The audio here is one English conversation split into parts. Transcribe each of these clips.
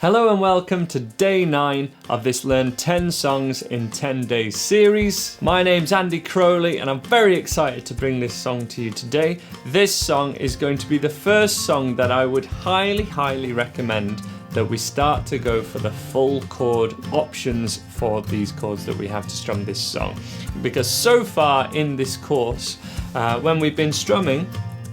Hello and welcome to day 9 of this Learn 10 Songs in 10 Days series. My name's Andy Crowley and I'm very excited to bring this song to you today. This song is going to be the first song that I would highly recommend that we start to go for the full chord options for these chords that we have to strum this song. Because so far in this course, when we've been strumming,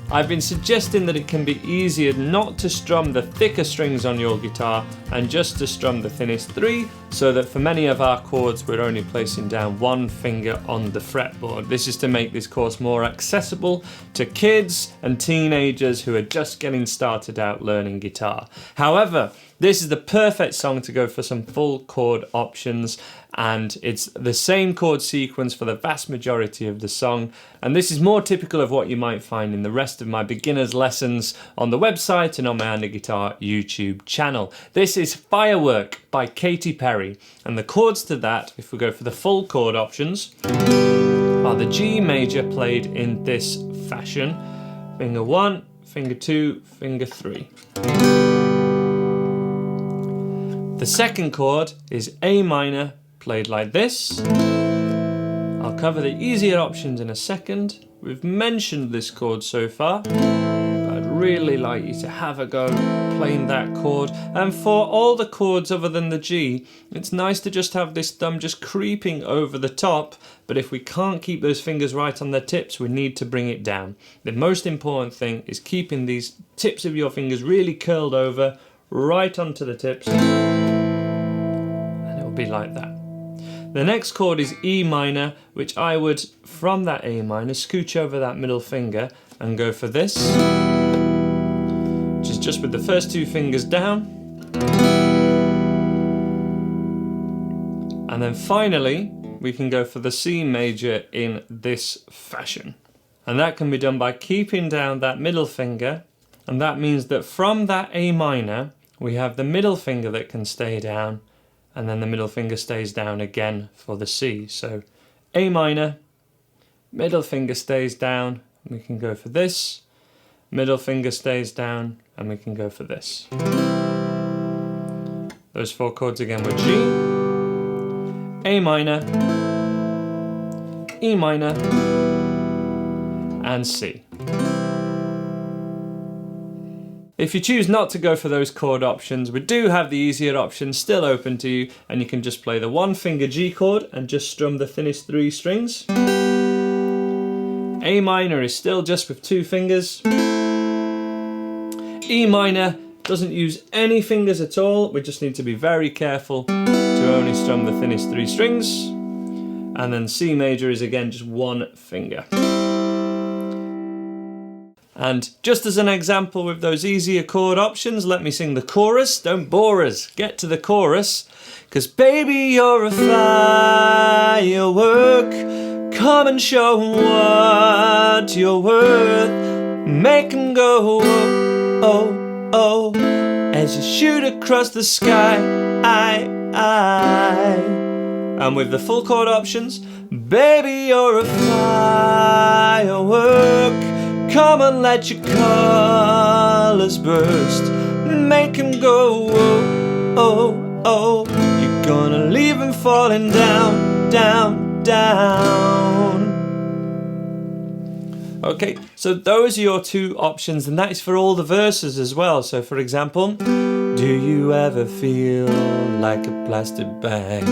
I've been suggesting that it can be easier not to strum the thicker strings on your guitar and just to strum the thinnest 3, so that for many of our chords we're only placing down one finger on the fretboard. This is to make this course more accessible to kids and teenagers who are just getting started out learning guitar. However, this is the perfect song to go for some full chord options, and it's the same chord sequence for the vast majority of the song, and this is more typical of what you might find in the rest of my beginners lessons on the website and on my Andy Guitar YouTube channel. This is Firework by Katy, and the chords to that, if we go for the full chord options, are the G major played in this fashion: finger 1, finger 2, finger 3. The second chord is A minor, played like this. I'll cover the easier options in a second. We've mentioned this chord so far, but I'd really like you to have a go playing that chord. And for all the chords other than the G, it's nice to just have this thumb just creeping over the top, but if we can't keep those fingers right on their tips, we need to bring it down. The most important thing is keeping these tips of your fingers really curled over, right onto the tips, and it'll be like that. The next chord is E minor, which I would, from that A minor, scooch over that middle finger and go for this, which is just with the first 2 fingers down. And then finally, we can go for the C major in this fashion. And that can be done by keeping down that middle finger, and that means that from that A minor, we have the middle finger that can stay down, and then the middle finger stays down again for the C. So A minor, middle finger stays down, we can go for this, middle finger stays down, and we can go for this. Those 4 chords again were G, A minor, E minor, and C. If you choose not to go for those chord options, we do have the easier options still open to you, and you can just play the 1 finger G chord and just strum the thinnest 3 strings. A minor is still just with 2 fingers. E minor doesn't use any fingers at all. We just need to be very careful to only strum the thinnest 3 strings. And then C major is again just 1 finger. And just as an example with those easier chord options, let me sing the chorus. Don't bore us, get to the chorus. 'Cause baby, you're a firework. Come and show 'em what you're worth. Make 'em go, oh, oh, oh, as you shoot across the sky. And with the full chord options, baby, you're a firework. Come and let your colours burst. Make 'em go, oh, oh, oh. You're gonna leave 'em falling down, down, down. Okay, so those are your 2 options, and that is for all the verses as well. So for example, do you ever feel like a plastic bag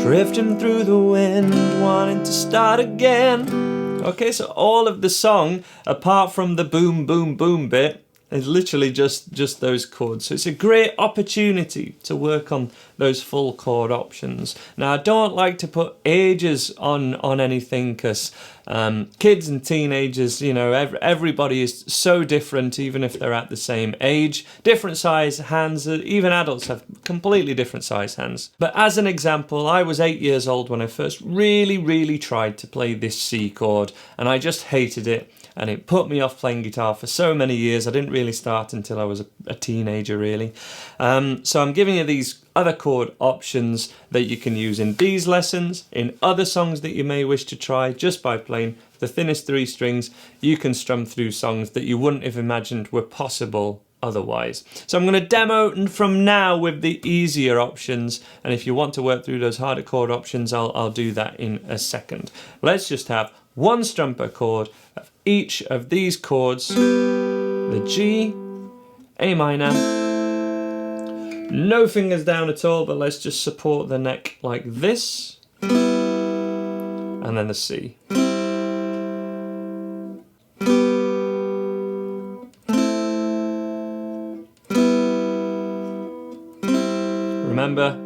drifting through the wind, wanting to start again? Okay, so all of the song, apart from the boom, boom, boom bit, is literally just those chords. So it's a great opportunity to work on those full chord options. Now, I don't like to put ages on anything, because kids and teenagers, you know, everybody is so different, even if they're at the same age. Different size hands, even adults have completely different size hands. But as an example, I was 8 years old when I first really tried to play this C chord, and I just hated it. And it put me off playing guitar for so many years. I didn't really start until I was a teenager, really. So I'm giving you these other chord options that you can use in these lessons, in other songs that you may wish to try. Just by playing the thinnest 3 strings, you can strum through songs that you wouldn't have imagined were possible otherwise. So I'm going to demo from now with the easier options, and if you want to work through those harder chord options, I'll do that in a second. Let's just have one strum per chord of each of these chords: the G, A minor, no fingers down at all, but let's just support the neck like this, and then the C. Remember,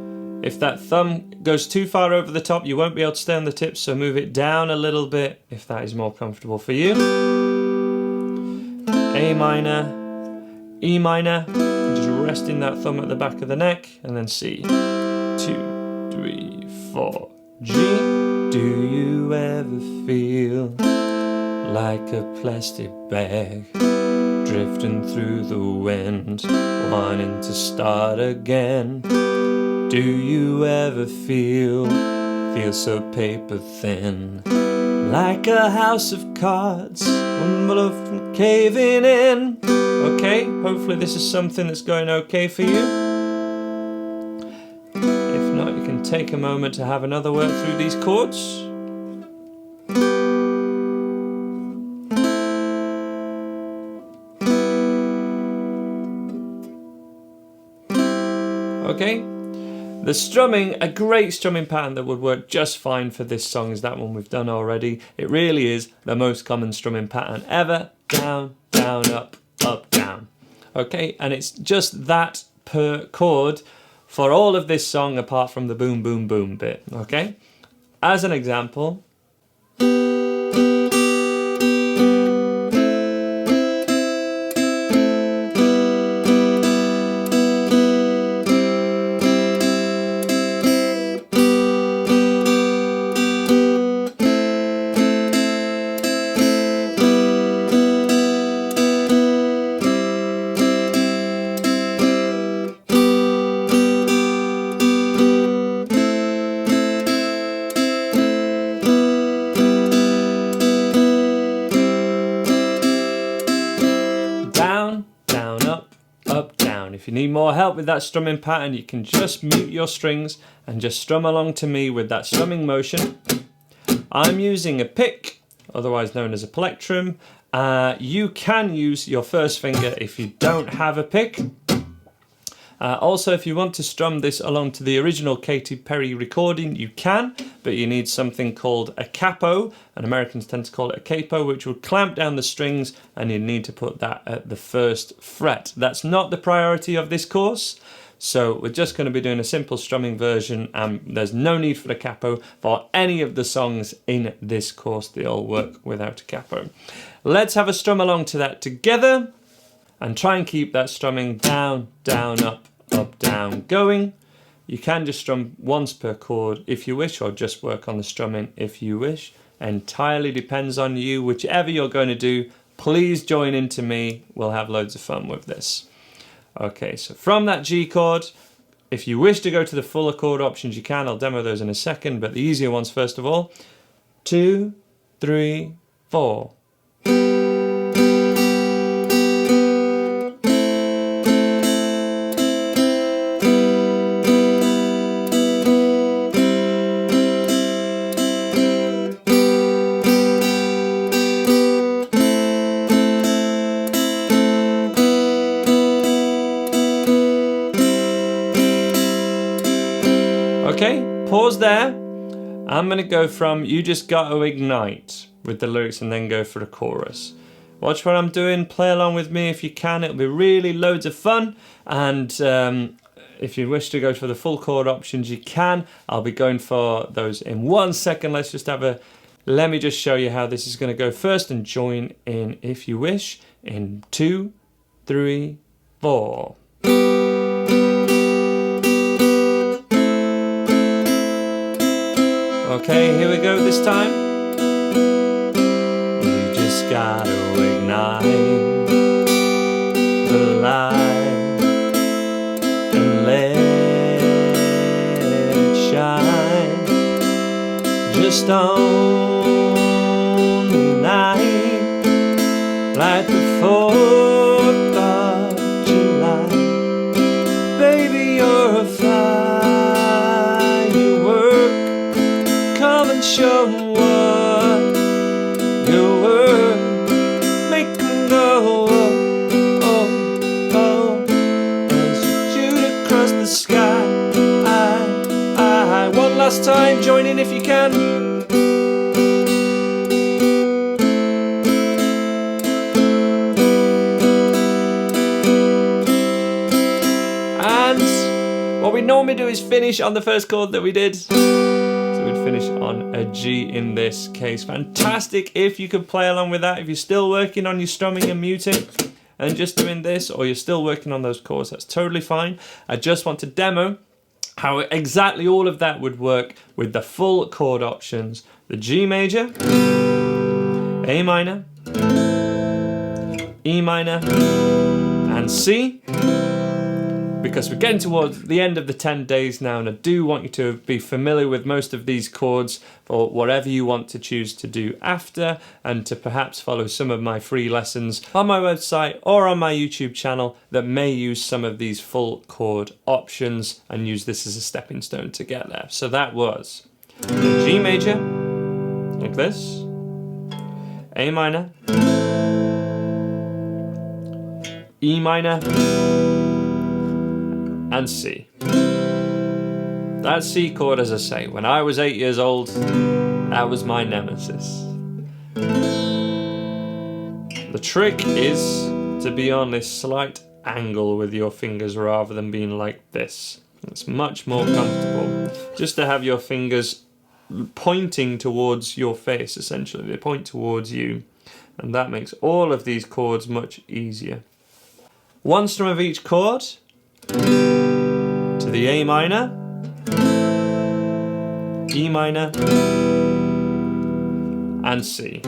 if that thumb goes too far over the top, you won't be able to stay on the tips, so move it down a little bit if that is more comfortable for you. A minor, E minor, just resting that thumb at the back of the neck, and then C. 2, 3, 4, G. Do you ever feel like a plastic bag drifting through the wind, wanting to start again? Do you ever feel so paper thin, like a house of cards, one blow from caving in? Okay, hopefully this is something that's going okay for you. If not, you can take a moment to have another work through these chords. Okay. The strumming, a great strumming pattern that would work just fine for this song is that one we've done already. It really is the most common strumming pattern ever. Down, down, up, down. Okay, and it's just that per chord for all of this song apart from the boom, boom, boom bit. Okay, as an example. If you need more help with that strumming pattern, you can just mute your strings and just strum along to me with that strumming motion. I'm using a pick, otherwise known as a plectrum. You can use your first finger if you don't have a pick. Also, if you want to strum this along to the original Katy Perry recording, you can, but you need something called a capo, and Americans tend to call it a capo, which would clamp down the strings, and you need to put that at the first fret. That's not the priority of this course, so we're just going to be doing a simple strumming version, and there's no need for the capo for any of the songs in this course. They all work without a capo. Let's have a strum along to that together. And try and keep that strumming down, down, up, down going. You can just strum once per chord if you wish, or just work on the strumming if you wish. Entirely depends on you. Whichever you're going to do, please join in to me. We'll have loads of fun with this. Okay, so from that G chord, if you wish to go to the fuller chord options, you can. I'll demo those in a second, but the easier ones first of all. 2, 3, 4. Okay, pause there. I'm going to go from "You Just Gotta Ignite" with the lyrics and then go for the chorus. Watch what I'm doing, play along with me if you can. It'll be really loads of fun. And if you wish to go for the full chord options, you can. I'll be going for those in 1 second. Let me just show you how this is going to go first, and join in if you wish in 2, 3, 4. Okay, here we go this time. You just gotta ignite the light and let it shine just on the night, like the 4th of across the sky. One last time, join in if you can. And what we normally do is finish on the first chord that we did. So we'd finish on a G in this case. Fantastic if you could play along with that. If you're still working on your strumming and muting and just doing this, or you're still working on those chords, that's totally fine. I just want to demo how exactly all of that would work with the full chord options. The G major, A minor, E minor, and C. Because we're getting towards the end of the 10 days now, and I do want you to be familiar with most of these chords for whatever you want to choose to do after, and to perhaps follow some of my free lessons on my website or on my YouTube channel that may use some of these full chord options and use this as a stepping stone to get there. So that was the G major, like this, A minor, E minor, and C. That C chord, as I say, when I was 8 years old, that was my nemesis. The trick is to be on this slight angle with your fingers rather than being like this. It's much more comfortable just to have your fingers pointing towards your face, essentially. They point towards you, and that makes all of these chords much easier. One strum of each chord to the A minor, E minor, and C.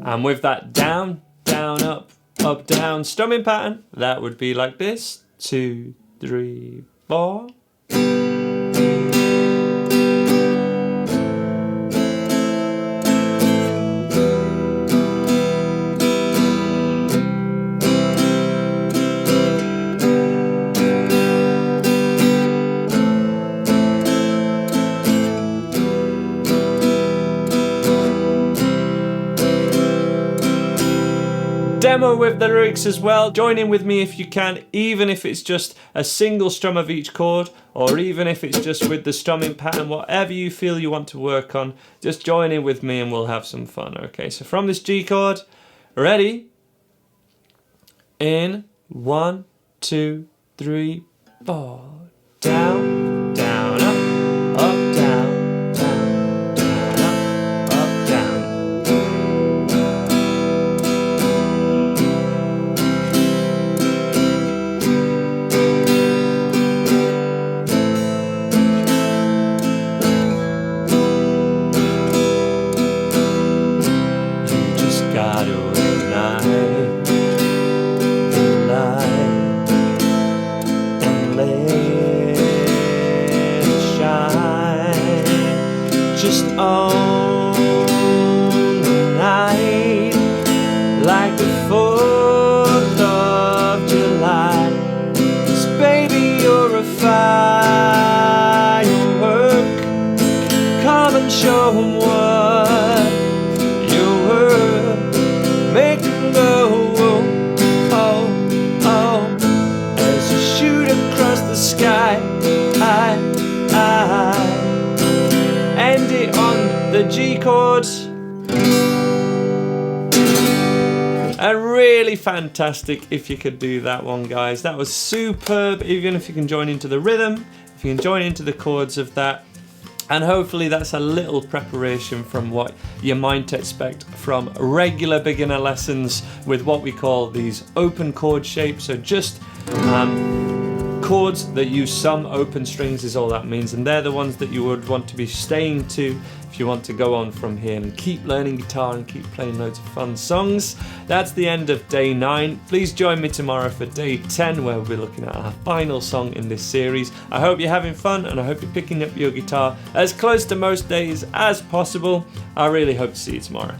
And with that down, down, up, down strumming pattern, that would be like this. 2, 3, 4. Demo with the lyrics as well. Join in with me if you can, even if it's just a single strum of each chord, or even if it's just with the strumming pattern, whatever you feel you want to work on, just join in with me and we'll have some fun. Okay, so from this G chord, ready? In 1, 2, 3, 4. Down, down, up, down, down, down, up, down. Just on the night, like the 4th of July. 'Cause baby, you're a firework. Come and show 'em what you're worth. Make 'em go, oh, oh, as you shoot across the sky. End it on the G chord. And really fantastic if you could do that one, guys. That was superb, even if you can join into the rhythm, if you can join into the chords of that. And hopefully that's a little preparation from what you might expect from regular beginner lessons with what we call these open chord shapes. So just chords that use some open strings is all that means, and they're the ones that you would want to be staying to if you want to go on from here and keep learning guitar and keep playing loads of fun songs. That's the end of day 9. Please join me tomorrow for day 10, where we'll be looking at our final song in this series. I hope you're having fun, and I hope you're picking up your guitar as close to most days as possible. I really hope to see you tomorrow.